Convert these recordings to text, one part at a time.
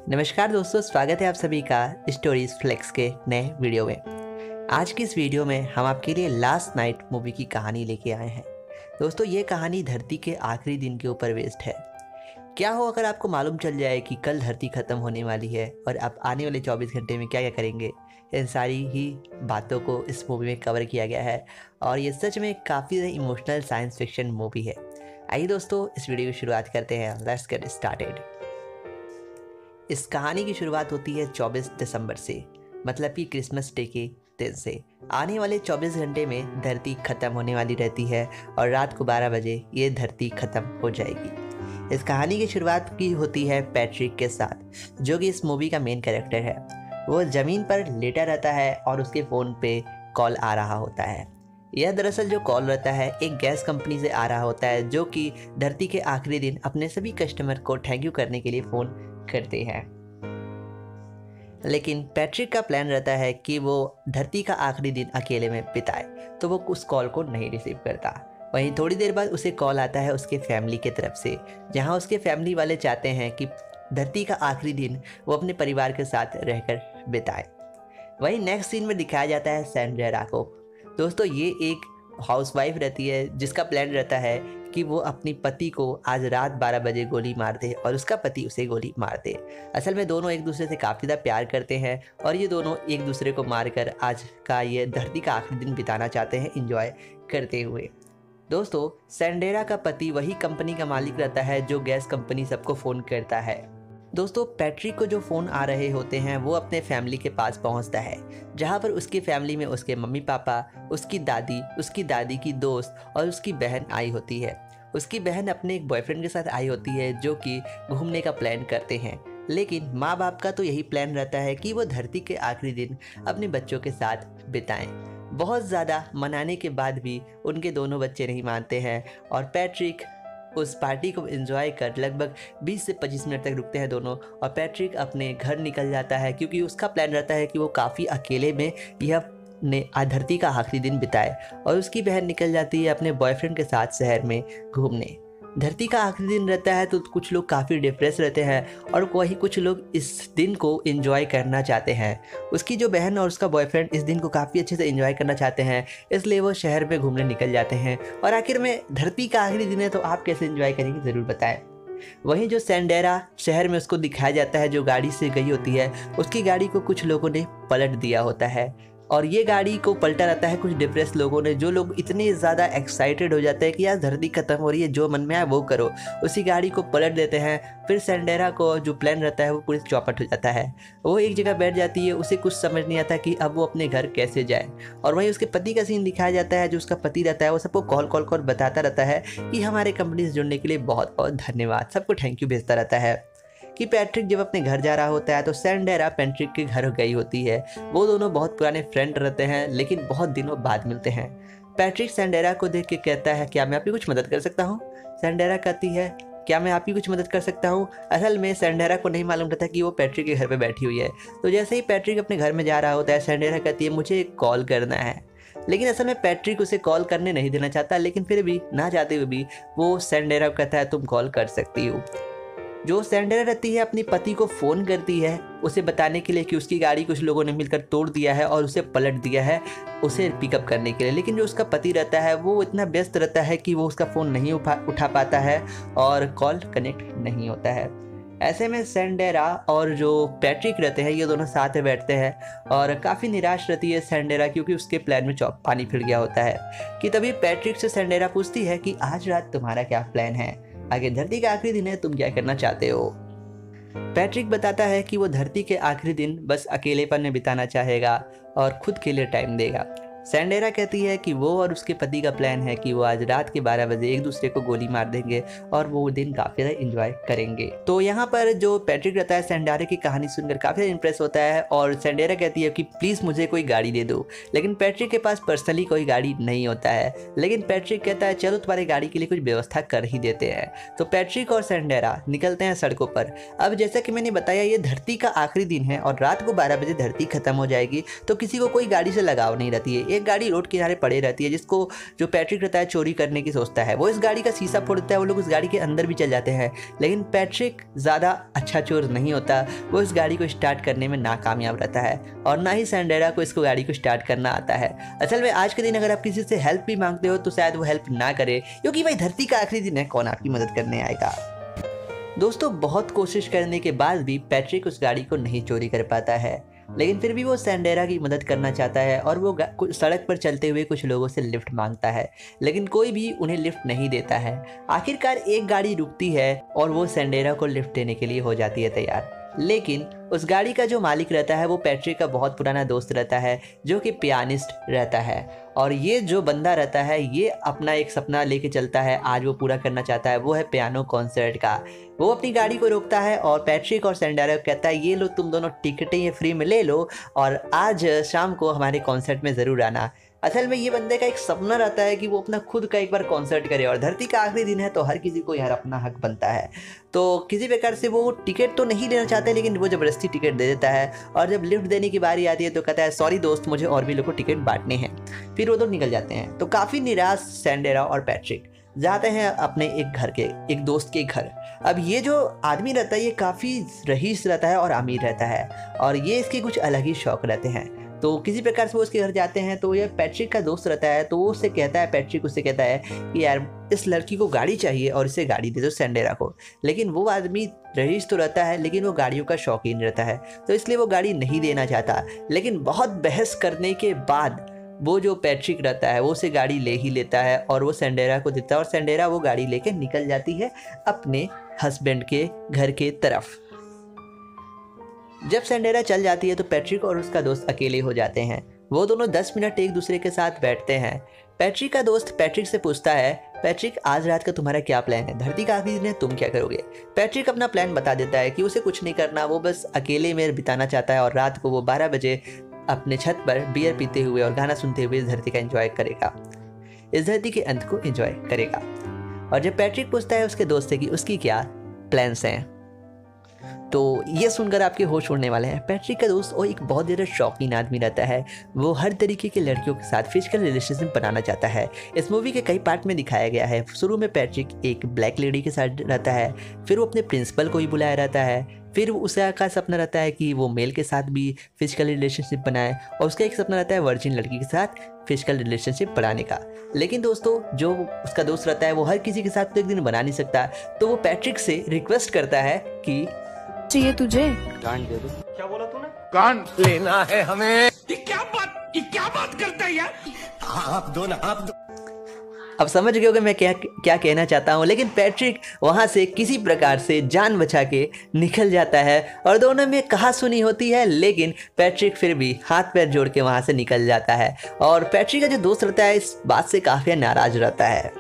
नमस्कार दोस्तों, स्वागत है आप सभी का स्टोरीज फ्लेक्स के नए वीडियो में। आज की इस वीडियो में हम आपके लिए लास्ट नाइट मूवी की कहानी लेके आए हैं। दोस्तों, ये कहानी धरती के आखिरी दिन के ऊपर बेस्ड है। क्या हो अगर आपको मालूम चल जाए कि कल धरती ख़त्म होने वाली है और आप आने वाले 24 घंटे में क्या क्या करेंगे। इन सारी ही बातों को इस मूवी में कवर किया गया है और ये सच में काफ़ी इमोशनल साइंस फिक्शन मूवी है। आइए दोस्तों, इस वीडियो की शुरुआत करते हैं। Let's get started. इस कहानी की शुरुआत होती है 24 दिसंबर से, मतलब कि क्रिसमस डे के दिन से। आने वाले 24 घंटे में धरती ख़त्म होने वाली रहती है और रात को 12 बजे ये धरती ख़त्म हो जाएगी। इस कहानी की शुरुआत की होती है पैट्रिक के साथ, जो कि इस मूवी का मेन कैरेक्टर है। वो ज़मीन पर लेटा रहता है और उसके फ़ोन पे कॉल आ रहा होता है। यह दरअसल जो कॉल रहता है एक गैस कंपनी से आ रहा होता है, जो कि धरती के आखिरी दिन अपने सभी कस्टमर को थैंक यू करने के लिए फ़ोन करते हैं। लेकिन पैट्रिक का प्लान रहता है कि वो धरती का आखिरी दिन अकेले में बिताए, तो वो उस कॉल को नहीं रिसीव करता। वहीं थोड़ी देर बाद उसे कॉल आता है उसके फैमिली की तरफ से, जहां उसके फैमिली वाले चाहते हैं कि धरती का आखिरी दिन वो अपने परिवार के साथ रहकर बिताए। वहीं नेक्स्ट सीन में दिखाया जाता है सैंड्रा को। दोस्तों, ये एक हाउसवाइफ रहती है जिसका प्लान रहता है कि वो अपनी पति को आज रात 12 बजे गोली मार दे और उसका पति उसे गोली मार दे। असल में दोनों एक दूसरे से काफ़ी ज़्यादा प्यार करते हैं और ये दोनों एक दूसरे को मारकर आज का ये धरती का आखिरी दिन बिताना चाहते हैं एंजॉय करते हुए। दोस्तों, सैंडेरा का पति वही कंपनी का मालिक रहता है जो गैस कंपनी सबको फ़ोन करता है। दोस्तों, पैट्रिक को जो फ़ोन आ रहे होते हैं वो अपने फैमिली के पास पहुंचता है, जहां पर उसकी फैमिली में उसके मम्मी पापा, उसकी दादी की दोस्त और उसकी बहन आई होती है। उसकी बहन अपने एक बॉयफ्रेंड के साथ आई होती है जो कि घूमने का प्लान करते हैं। लेकिन माँ बाप का तो यही प्लान रहता है कि वो धरती के आखिरी दिन अपने बच्चों के साथ बिताएं। बहुत ज़्यादा मनाने के बाद भी उनके दोनों बच्चे नहीं मानते हैं और पैट्रिक उस पार्टी को एंजॉय कर लगभग 20 से 25 मिनट तक रुकते हैं दोनों, और पैट्रिक अपने घर निकल जाता है क्योंकि उसका प्लान रहता है कि वो काफ़ी अकेले में यह धरती का आखिरी दिन बिताए। और उसकी बहन निकल जाती है अपने बॉयफ्रेंड के साथ शहर में घूमने। धरती का आखिरी दिन रहता है तो कुछ लोग काफ़ी डिप्रेस रहते हैं और वही कुछ लोग इस दिन को एंजॉय करना चाहते हैं। उसकी जो बहन और उसका बॉयफ्रेंड इस दिन को काफ़ी अच्छे से एंजॉय करना चाहते हैं, इसलिए वो शहर में घूमने निकल जाते हैं। और आखिर में धरती का आखिरी दिन है तो आप कैसे एंजॉय करेंगे ज़रूर बताएं। वहीं जो सैंडेरा शहर में उसको दिखाया जाता है, जो गाड़ी से गई होती है, उसकी गाड़ी को कुछ लोगों ने पलट दिया होता है और ये गाड़ी को पलटा रहता है कुछ डिप्रेस लोगों ने, जो लोग इतने ज़्यादा एक्साइटेड हो जाते हैं कि यार धरती खत्म हो रही है, जो मन में आए वो करो, उसी गाड़ी को पलट देते हैं। फिर सैंडेरा को जो प्लान रहता है वो पूरी चौपट हो जाता है। वो एक जगह बैठ जाती है, उसे कुछ समझ नहीं आता कि अब वो अपने घर कैसे जाए। और वहीं उसके पति का सीन दिखाया जाता है। जो उसका पति रहता है वो सबको कॉल कॉल कर बताता रहता है कि हमारे कंपनी से जुड़ने के लिए बहुत बहुत धन्यवाद, सबको थैंक यू भेजता रहता है। कि पैट्रिक जब अपने घर जा रहा होता है तो सैंडेरा पैट्रिक के घर गई होती है। वो दोनों बहुत पुराने फ्रेंड रहते हैं, लेकिन बहुत दिनों बाद मिलते हैं। पैट्रिक सैंडेरा को देख के कहता है, क्या मैं आपकी कुछ मदद कर सकता हूँ? सैंडेरा कहती है, क्या मैं आपकी कुछ मदद कर सकता हूँ? असल में सैंडेरा को नहीं मालूम रहता कि वो पैट्रिक के घर पे बैठी हुई है। तो जैसे ही पैट्रिक अपने घर में जा रहा होता है, सैंडेरा कहती है मुझे कॉल करना है। लेकिन असल में पैट्रिक उसे कॉल करने नहीं देना चाहता, लेकिन फिर भी ना चाहते हुए भी वो सैंडेरा को कहता है तुम कॉल कर सकती हो। जो सैंडेरा रहती है अपने पति को फ़ोन करती है उसे बताने के लिए कि उसकी गाड़ी कुछ लोगों ने मिलकर तोड़ दिया है और उसे पलट दिया है उसे पिकअप करने के लिए। लेकिन जो उसका पति रहता है वो इतना व्यस्त रहता है कि वो उसका फ़ोन नहीं उठा पाता है और कॉल कनेक्ट नहीं होता है। ऐसे में सैंडेरा और जो पैट्रिक रहते हैं ये दोनों साथ में बैठते हैं और काफ़ी निराश रहती है सैंडेरा, क्योंकि उसके प्लान में पानी फिर गया होता है। कि तभी पैट्रिक से सैंडेरा पूछती है कि आज रात तुम्हारा क्या प्लान है, आगे धरती का आखिरी दिन है, तुम क्या करना चाहते हो? पैट्रिक बताता है कि वो धरती के आखिरी दिन बस अकेलेपन में बिताना चाहेगा और खुद के लिए टाइम देगा। सैंडेरा कहती है कि वो और उसके पति का प्लान है कि वो आज रात के 12 बजे एक दूसरे को गोली मार देंगे और वो दिन काफ़ी ज़्यादा इंजॉय करेंगे। तो यहाँ पर जो पैट्रिक रहता है सैंडेरा की कहानी सुनकर काफ़ी ज़्यादा इंप्रेस होता है और सैंडेरा कहती है कि प्लीज़ मुझे कोई गाड़ी दे दो। लेकिन पैट्रिक के पास पर्सनली कोई गाड़ी नहीं होता है, लेकिन पैट्रिक कहता है चलो तुम्हारी गाड़ी के लिए कुछ व्यवस्था कर ही देते हैं। तो पैट्रिक और सैंडेरा निकलते हैं सड़कों पर। अब जैसा कि मैंने बताया ये धरती का आखिरी दिन है और रात को 12 बजे धरती खत्म हो जाएगी, तो किसी को कोई गाड़ी से लगाव नहीं रहती है। एक गाड़ी रोड किनारे पड़े रहती है जिसको जो पैट्रिक रहता है चोरी करने की सोचता है। वो इस गाड़ी का शीशा फोड़ देता है, वो लोग उस गाड़ी के अंदर भी चल जाते हैं, लेकिन पैट्रिक ज़्यादा अच्छा चोर नहीं होता। वो इस गाड़ी को स्टार्ट करने में नाकामयाब रहता है और ना ही सैंडेरा को इसको गाड़ी को स्टार्ट करना आता है। असल में आज के दिन अगर आप किसी से हेल्प भी मांगते हो तो शायद वो हेल्प ना करे, क्योंकि भाई धरती का आखिरी दिन है, कौन आपकी मदद करने आएगा। दोस्तों बहुत कोशिश करने के बाद भी पैट्रिक उस गाड़ी को नहीं चोरी कर पाता है, लेकिन फिर भी वो सैंडेरा की मदद करना चाहता है और वो सड़क पर चलते हुए कुछ लोगों से लिफ्ट मांगता है, लेकिन कोई भी उन्हें लिफ्ट नहीं देता है। आखिरकार एक गाड़ी रुकती है और वो सैंडेरा को लिफ्ट देने के लिए हो जाती है तैयार, लेकिन उस गाड़ी का जो मालिक रहता है वो पैट्रिक का बहुत पुराना दोस्त रहता है जो कि पियानिस्ट रहता है। और ये जो बंदा रहता है ये अपना एक सपना लेके चलता है, आज वो पूरा करना चाहता है, वो है पियानो कॉन्सर्ट का। वो अपनी गाड़ी को रोकता है और पैट्रिक और सैंडेरा को कहता है ये लो तुम दोनों टिकटें ये फ्री में ले लो और आज शाम को हमारे कॉन्सर्ट में ज़रूर आना। असल में ये बंदे का एक सपना रहता है कि वो अपना खुद का एक बार कॉन्सर्ट करे और धरती का आखिरी दिन है तो हर किसी को यार अपना हक बनता है। तो किसी प्रकार से वो टिकट तो नहीं लेना चाहता, लेकिन वो ज़बरदस्ती टिकट दे देता है और जब लिफ्ट देने की बारी आती है तो कहता है सॉरी दोस्त, मुझे और भी लोगों को टिकट बांटने हैं। फिर वो तो निकल जाते हैं। तो काफ़ी निराश सैंडेरा और पैट्रिक जाते हैं अपने एक दोस्त के घर। अब ये जो आदमी रहता है ये काफ़ी रईस रहता है और अमीर रहता है और ये इसके कुछ अलग ही शौक रहते हैं। तो किसी प्रकार से वो उसके घर जाते हैं तो ये पैट्रिक का दोस्त रहता है, तो वो उससे कहता है, पैट्रिक उससे कहता है कि यार इस लड़की को गाड़ी चाहिए और इसे गाड़ी दे दो सैंडेरा को। लेकिन वो आदमी रईस तो रहता है लेकिन वो गाड़ियों का शौकीन रहता है, तो इसलिए वो गाड़ी नहीं देना चाहता। लेकिन बहुत बहस करने के बाद वो जो पैट्रिक रहता है वो उसे गाड़ी ले ही लेता है और वो सैंडेरा को देता है और सैंडेरा वो गाड़ी लेके निकल जाती है अपने हस्बैंड के घर के तरफ। जब सैंडेरा चल जाती है तो पैट्रिक और उसका दोस्त अकेले हो जाते हैं। वो दोनों 10 मिनट एक दूसरे के साथ बैठते हैं। पैट्रिक का दोस्त पैट्रिक से पूछता है, पैट्रिक आज रात का तुम्हारा क्या प्लान है? धरती का आखिरी दिन है, तुम क्या करोगे? पैट्रिक अपना प्लान बता देता है कि उसे कुछ नहीं करना, वो बस अकेले में बिताना चाहता है और रात को वो 12 बजे अपने छत पर बियर पीते हुए और गाना सुनते हुए इस धरती का एंजॉय करेगा, इस धरती के अंत को एंजॉय करेगा। और जब पैट्रिक पूछता है उसके दोस्त से कि उसकी क्या प्लान्स हैं, तो ये सुनकर आपके होश उड़ने वाले हैं। पैट्रिक का दोस्त वो एक बहुत ज़्यादा शौकीन आदमी रहता है, वो हर तरीके की लड़कियों के साथ फिजिकल रिलेशनशिप बनाना चाहता है। इस मूवी के कई पार्ट में दिखाया गया है। शुरू में पैट्रिक एक ब्लैक लेडी के साथ रहता है, फिर वो अपने प्रिंसिपल को ही बुलाया रहता है, फिर उसका सपना रहता है कि वो मेल के साथ भी फिजिकल रिलेशनशिप बनाए और उसका एक सपना रहता है वर्जिन लड़की के साथ फिजिकल रिलेशनशिप बनाने का। लेकिन दोस्तों जो उसका दोस्त रहता है वो हर किसी के साथ तो एक दिन बना नहीं सकता, तो वो पैट्रिक से रिक्वेस्ट करता है कि चाहिए तुझे कान दे दो। क्या बोला तूने? कान लेना है हमें। ये क्या बात करता है यार? आप दो ना, आप दो। अब समझ गए होगे मैं क्या कहना चाहता हूँ। लेकिन पैट्रिक वहाँ से किसी प्रकार से जान बचा के निकल जाता है और दोनों में कहा सुनी होती है, लेकिन पैट्रिक फिर भी हाथ पैर जोड़ के वहाँ से निकल जाता है और पैट्रिक का जो दोस्त रहता है इस बात से काफ़ी नाराज रहता है।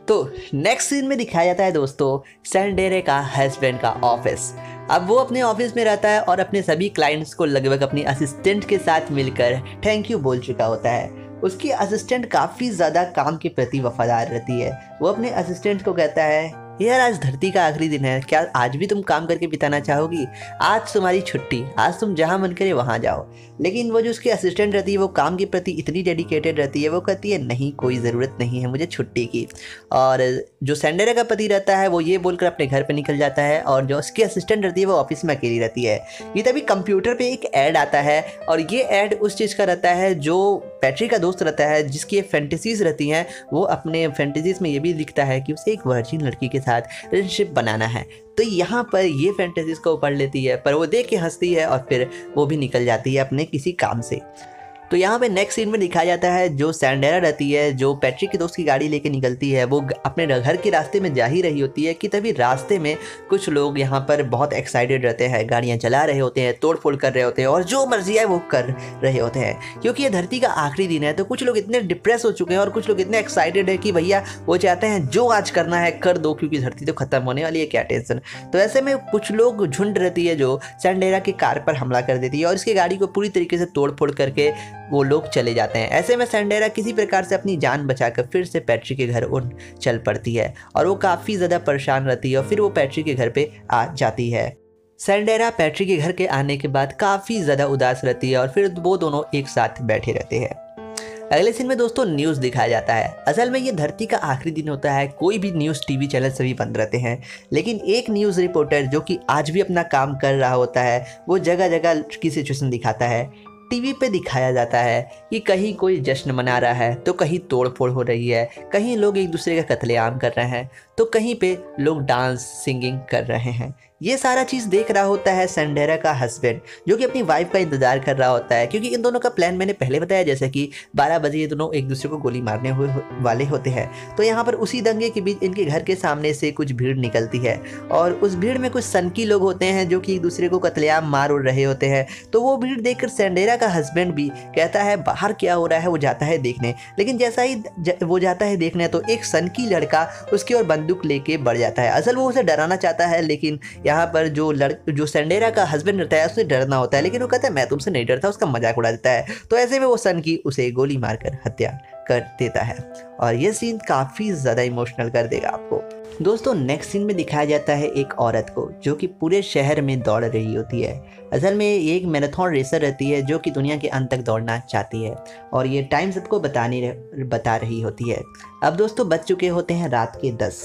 तो नेक्स्ट सीन में दिखाया जाता है दोस्तों सैंडेरा का हस्बैंड का ऑफिस। अब वो अपने ऑफिस में रहता है और अपने सभी क्लाइंट्स को लगभग अपनी असिस्टेंट के साथ मिलकर थैंक यू बोल चुका होता है। उसकी असिस्टेंट काफ़ी ज़्यादा काम के प्रति वफादार रहती है। वो अपने असिस्टेंट को कहता है यार आज धरती का आखिरी दिन है, क्या आज भी तुम काम करके बिताना चाहोगी? आज तुम्हारी छुट्टी, आज तुम जहाँ मन करे वहाँ जाओ। लेकिन वो जो उसकी असिस्टेंट रहती है वो काम के प्रति इतनी डेडिकेटेड रहती है, वो कहती है नहीं कोई ज़रूरत नहीं है मुझे छुट्टी की। और जो सैंडेरा का पति रहता है वो ये बोलकर अपने घर पर निकल जाता है और जो उसकी असिस्टेंट रहती है वो ऑफिस में अकेली रहती है। ये तभी कंप्यूटर पर एक ऐड आता है और ये ऐड उस चीज़ का रहता है जो पैट्रिक का दोस्त रहता है जिसकी फैंटेसीज रहती हैं। वो अपने फैंटेसीज में ये भी लिखता है कि उसे एक वर्जिन लड़की के साथ रिलेशनशिप बनाना है। तो यहाँ पर ये फैंटेसीज को पढ़ लेती है, पर वो देख के हंसती है और फिर वो भी निकल जाती है अपने किसी काम से। तो यहाँ पे नेक्स्ट सीन में दिखाया जाता है जो सैंडेरा रहती है जो पैट्रिक के दोस्त की गाड़ी लेके निकलती है, वो अपने घर के रास्ते में जा ही रही होती है कि तभी रास्ते में कुछ लोग यहाँ पर बहुत एक्साइटेड रहते हैं, गाड़ियाँ चला रहे होते हैं, तोड़ फोड़ कर रहे होते हैं और जो मर्जी है वो कर रहे होते हैं। क्योंकि ये धरती का आखिरी दिन है तो कुछ लोग इतने डिप्रेस हो चुके हैं और कुछ लोग इतने एक्साइटेड है कि भैया वो चाहते हैं जो आज करना है कर दो क्योंकि धरती तो खत्म होने वाली है, क्या टेंशन। तो ऐसे में कुछ लोग झुंड रहती है जो सैंडेरा की कार पर हमला कर देती है और इसकी गाड़ी को पूरी तरीके से तोड़ फोड़ करके वो लोग चले जाते हैं। ऐसे में सैंडेरा किसी प्रकार से अपनी जान बचाकर फिर से पैट्रिक के घर उड़ चल पड़ती है और वो काफ़ी ज़्यादा परेशान रहती है और फिर वो पैट्रिक के घर पे आ जाती है। सैंडेरा पैट्रिक के घर के आने के बाद काफ़ी ज़्यादा उदास रहती है और फिर वो दोनों एक साथ बैठे रहते हैं। अगले सीन में दोस्तों न्यूज़ दिखाया जाता है। असल में ये धरती का आखिरी दिन होता है, कोई भी न्यूज़ टीवी चैनल सभी बंद रहते हैं, लेकिन एक न्यूज़ रिपोर्टर जो कि आज भी अपना काम कर रहा होता है वो जगह जगह की सिचुएशन दिखाता है। टीवी पे दिखाया जाता है कि कहीं कोई जश्न मना रहा है तो कहीं तोड़ फोड़ हो रही है, कहीं लोग एक दूसरे का कत्लेआम कर रहे हैं तो कहीं पे लोग डांस सिंगिंग कर रहे हैं। ये सारा चीज़ देख रहा होता है सैंडेरा का हस्बैंड जो कि अपनी वाइफ का इंतज़ार कर रहा होता है, क्योंकि इन दोनों का प्लान मैंने पहले बताया जैसे कि 12 बजे ये दोनों एक दूसरे को गोली मारने वाले होते हैं। तो यहाँ पर उसी दंगे के बीच इनके घर के सामने से कुछ भीड़ निकलती है और उस भीड़ में कुछ सनकी लोग होते हैं जो कि एक दूसरे को कत्लेआम मार उड़ रहे होते हैं। तो वो भीड़ देखकर सैंडेरा का हस्बैंड भी कहता है बाहर क्या हो रहा है, वो जाता है देखने। लेकिन जैसा ही वो जाता है देखने तो एक सनकी लड़का उसकी ओर बंदूक लेके बढ़ जाता है। असल वो उसे डराना चाहता है, लेकिन यहाँ पर जो सैंडेरा का हस्बैंड रहता है उसे डरना होता है, लेकिन वो कहता है मैं तुमसे नहीं डरता, उसका मजाक उड़ा देता है। तो ऐसे में वो सनकी उसे गोली मारकर हत्या कर देता है और ये सीन काफ़ी ज़्यादा इमोशनल कर देगा आपको। दोस्तों नेक्स्ट सीन में दिखाया जाता है एक औरत को जो कि पूरे शहर में दौड़ रही होती है। असल में ये एक मैराथन रेसर रहती है जो कि दुनिया के अंत तक दौड़ना चाहती है और ये टाइम सबको बता रही होती है। अब दोस्तों बज चुके होते हैं रात के 10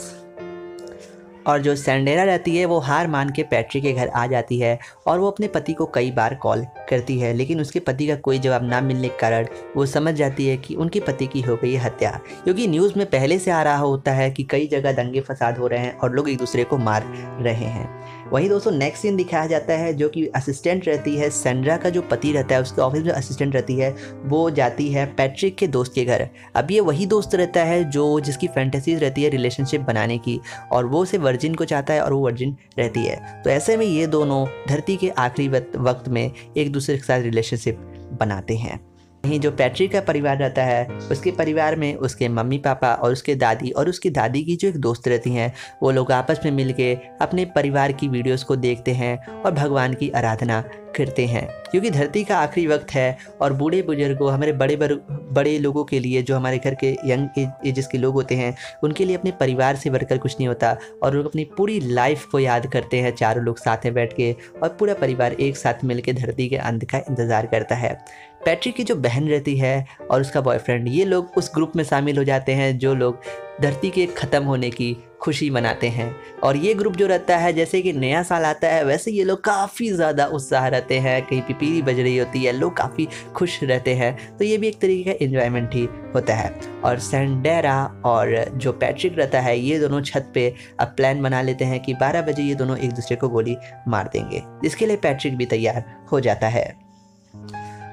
और जो सैंडेरा रहती है वो हार मान के पैट्रिक के घर आ जाती है और वो अपने पति को कई बार कॉल करती है, लेकिन उसके पति का कोई जवाब ना मिलने के कारण वो समझ जाती है कि उनके पति की हो गई हत्या, क्योंकि न्यूज़ में पहले से आ रहा होता है कि कई जगह दंगे फसाद हो रहे हैं और लोग एक दूसरे को मार रहे हैं। वहीं दोस्तों नेक्स्ट सीन दिखाया जाता है जो कि असिस्टेंट रहती है सैंड्रा का जो पति रहता है, उसके ऑफिस में असिस्टेंट रहती है, वो जाती है पैट्रिक के दोस्त के घर। अब ये वही दोस्त रहता है जो जिसकी फैंटेसीज रहती है रिलेशनशिप बनाने की और वो उसे वर्जिन को चाहता है और वो वर्जिन रहती है। तो ऐसे में ये दोनों धरती के आखिरी वक्त में एक दूसरे के साथ रिलेशनशिप बनाते हैं। वहीं जो पैट्रिक का परिवार रहता है उसके परिवार में उसके मम्मी पापा और उसके दादी और उसकी दादी की जो एक दोस्त रहती हैं, वो लोग आपस में मिलके अपने परिवार की वीडियोस को देखते हैं और भगवान की आराधना करते हैं, क्योंकि धरती का आखिरी वक्त है और बूढ़े बुजुर्गों हमारे बड़े लोगों के लिए, जो हमारे घर के यंग एजेस के लोग होते हैं, उनके लिए अपने परिवार से बढ़कर कुछ नहीं होता और लोग अपनी पूरी लाइफ को याद करते हैं चारों लोग साथ में बैठ के और पूरा परिवार एक साथ मिलकर धरती के अंत का इंतज़ार करता है। पैट्रिक की जो बहन रहती है और उसका बॉयफ्रेंड, ये लोग उस ग्रुप में शामिल हो जाते हैं जो लोग धरती के ख़त्म होने की खुशी मनाते हैं। और ये ग्रुप जो रहता है जैसे कि नया साल आता है वैसे ये लोग काफ़ी ज़्यादा उत्साह रहते हैं, कहीं पिपीरी बज रही होती है, लोग काफ़ी खुश रहते हैं। तो ये भी एक तरीके का एंजॉयमेंट ही होता है। और सैंडेरा और जो पैट्रिक रहता है ये दोनों छत पे अब प्लान बना लेते हैं कि 12 बजे ये दोनों एक दूसरे को गोली मार देंगे, जिसके लिए पैट्रिक भी तैयार हो जाता है।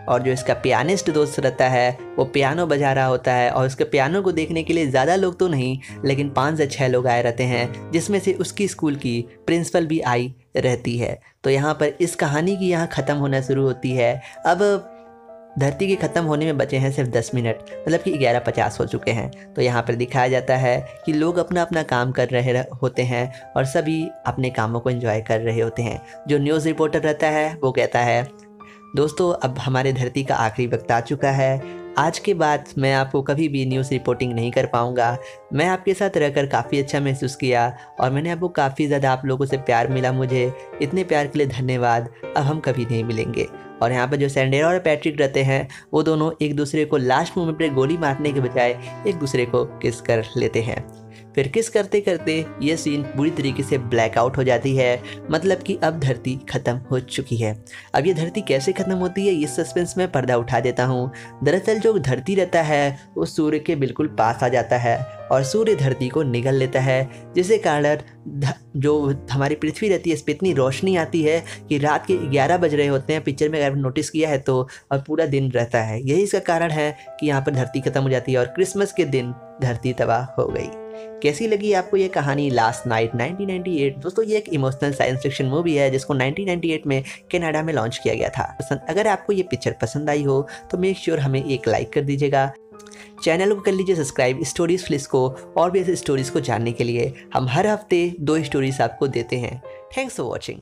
और जो इसका पियानिस्ट दोस्त रहता है वो पियानो बजा रहा होता है और उसके पियानो को देखने के लिए ज़्यादा लोग तो नहीं लेकिन 5 से 6 लोग आए रहते हैं, जिसमें से उसकी स्कूल की प्रिंसिपल भी आई रहती है। तो यहाँ पर इस कहानी की यहाँ ख़त्म होना शुरू होती है। अब धरती के ख़त्म होने में बचे हैं सिर्फ 10 मिनट, मतलब कि 11:50 हो चुके हैं। तो यहाँ पर दिखाया जाता है कि लोग अपना अपना काम कर रहे होते हैं और सभी अपने कामों को एंजॉय कर रहे होते हैं। जो न्यूज़ रिपोर्टर रहता है वो कहता है दोस्तों अब हमारे धरती का आखिरी वक्त आ चुका है, आज के बाद मैं आपको कभी भी न्यूज़ रिपोर्टिंग नहीं कर पाऊँगा। मैं आपके साथ रहकर काफ़ी अच्छा महसूस किया और मैंने आपको काफ़ी ज़्यादा आप लोगों से प्यार मिला, मुझे इतने प्यार के लिए धन्यवाद। अब हम कभी नहीं मिलेंगे। और यहाँ पर जो सैंडेरा और पैट्रिक रहते हैं वो दोनों एक दूसरे को लास्ट मोमेंट पर गोली मारने के बजाय एक दूसरे को किस कर लेते हैं। फिर किस करते करते ये सीन पूरी तरीके से ब्लैकआउट हो जाती है, मतलब कि अब धरती ख़त्म हो चुकी है। अब ये धरती कैसे ख़त्म होती है ये सस्पेंस में पर्दा उठा देता हूँ। दरअसल जो धरती रहता है वो सूर्य के बिल्कुल पास आ जाता है और सूर्य धरती को निगल लेता है, जिसके कारण जो हमारी पृथ्वी रहती है इस पर इतनी रोशनी आती है कि रात के 11 बज रहे होते हैं। पिक्चर में अगर नोटिस किया है तो और पूरा दिन रहता है। यही इसका कारण है कि यहाँ पर धरती ख़त्म हो जाती है और क्रिसमस के दिन धरती तबाह हो गई। कैसी लगी आपको ये कहानी लास्ट नाइट 1998? दोस्तों ये एक इमोशनल साइंस फिक्शन मूवी है जिसको 1998 में कनाडा में लॉन्च किया गया था। अगर आपको ये पिक्चर पसंद आई हो तो मेक श्योर हमें एक लाइक कर दीजिएगा, चैनल को कर लीजिए सब्सक्राइब स्टोरीज फ्लिस को और भी ऐसे स्टोरीज को जानने के लिए। हम हर हफ्ते 2 स्टोरीज आपको देते हैं। Thanks for watching.